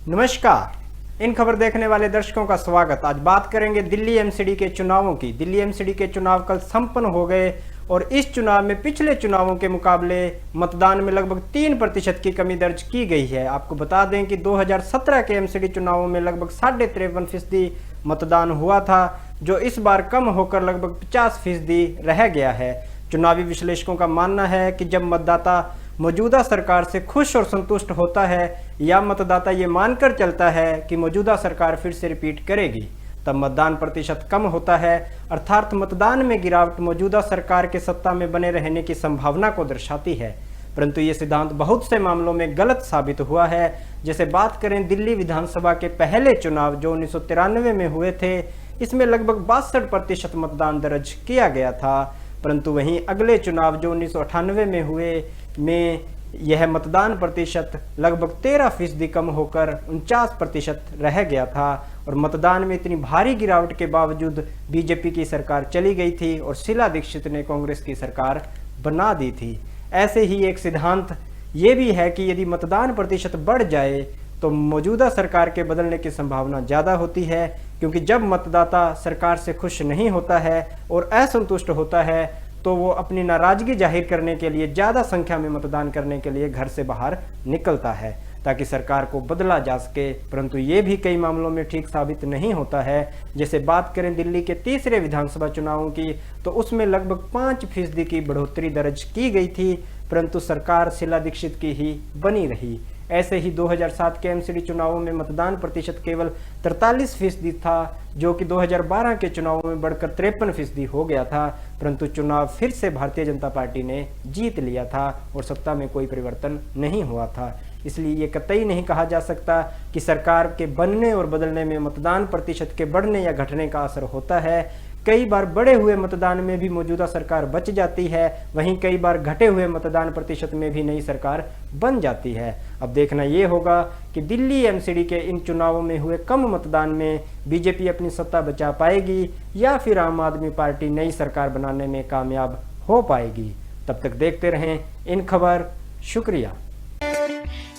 नमस्कार। इन खबर देखने वाले दर्शकों का स्वागत। आज बात करेंगे दिल्ली एमसीडी के चुनावों की। दिल्ली एमसीडी के चुनाव कल संपन्न हो गए और इस चुनाव में पिछले चुनावों के मुकाबले मतदान में लगभग 3% की कमी दर्ज की गई है। आपको बता दें कि 2017 के एमसीडी चुनावों में लगभग 53.5% मतदान हुआ था, जो इस बार कम होकर लगभग 50% रह गया है। चुनावी विश्लेषकों का मानना है कि जब मतदाता मौजूदा सरकार से खुश और संतुष्ट होता है या मतदाता ये मानकर चलता है कि मौजूदा सरकार फिर से रिपीट करेगी, तब मतदान प्रतिशत कम होता है। अर्थात मतदान में गिरावट मौजूदा सरकार के सत्ता में बने रहने की संभावना को दर्शाती है। परंतु ये सिद्धांत बहुत से मामलों में गलत साबित हुआ है। जैसे बात करें दिल्ली विधानसभा के पहले चुनाव जो 1993 में हुए थे, इसमें लगभग 62% मतदान दर्ज किया गया था। परंतु वहीं अगले चुनाव जो 1998 में हुए में यह मतदान प्रतिशत लगभग 13% कम होकर 49% रह गया था और मतदान में इतनी भारी गिरावट के बावजूद बीजेपी की सरकार चली गई थी और शीला दीक्षित ने कांग्रेस की सरकार बना दी थी। ऐसे ही एक सिद्धांत ये भी है कि यदि मतदान प्रतिशत बढ़ जाए तो मौजूदा सरकार के बदलने की संभावना ज़्यादा होती है, क्योंकि जब मतदाता सरकार से खुश नहीं होता है और असंतुष्ट होता है तो वो अपनी नाराजगी जाहिर करने के लिए ज़्यादा संख्या में मतदान करने के लिए घर से बाहर निकलता है ताकि सरकार को बदला जा सके। परंतु ये भी कई मामलों में ठीक साबित नहीं होता है। जैसे बात करें दिल्ली के तीसरे विधानसभा चुनावों की, तो उसमें लगभग 5% की बढ़ोतरी दर्ज की गई थी, परंतु सरकार शीला दीक्षित की ही बनी रही। ऐसे ही 2007 के एमसीडी चुनावों में मतदान प्रतिशत केवल 43% था, जो कि 2012 के चुनावों में बढ़कर 53% हो गया था। परंतु चुनाव फिर से भारतीय जनता पार्टी ने जीत लिया था और सत्ता में कोई परिवर्तन नहीं हुआ था। इसलिए ये कतई नहीं कहा जा सकता कि सरकार के बनने और बदलने में मतदान प्रतिशत के बढ़ने या घटने का असर होता है। कई बार बढ़े हुए मतदान में भी मौजूदा सरकार बच जाती है, वहीं कई बार घटे हुए मतदान प्रतिशत में भी नई सरकार बन जाती है। अब देखना ये होगा कि दिल्ली एमसीडी के इन चुनावों में हुए कम मतदान में बीजेपी अपनी सत्ता बचा पाएगी या फिर आम आदमी पार्टी नई सरकार बनाने में कामयाब हो पाएगी। तब तक देखते रहें इन खबर। शुक्रिया।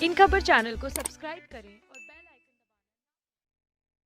इन खबर चैनल को सब्सक्राइब करें।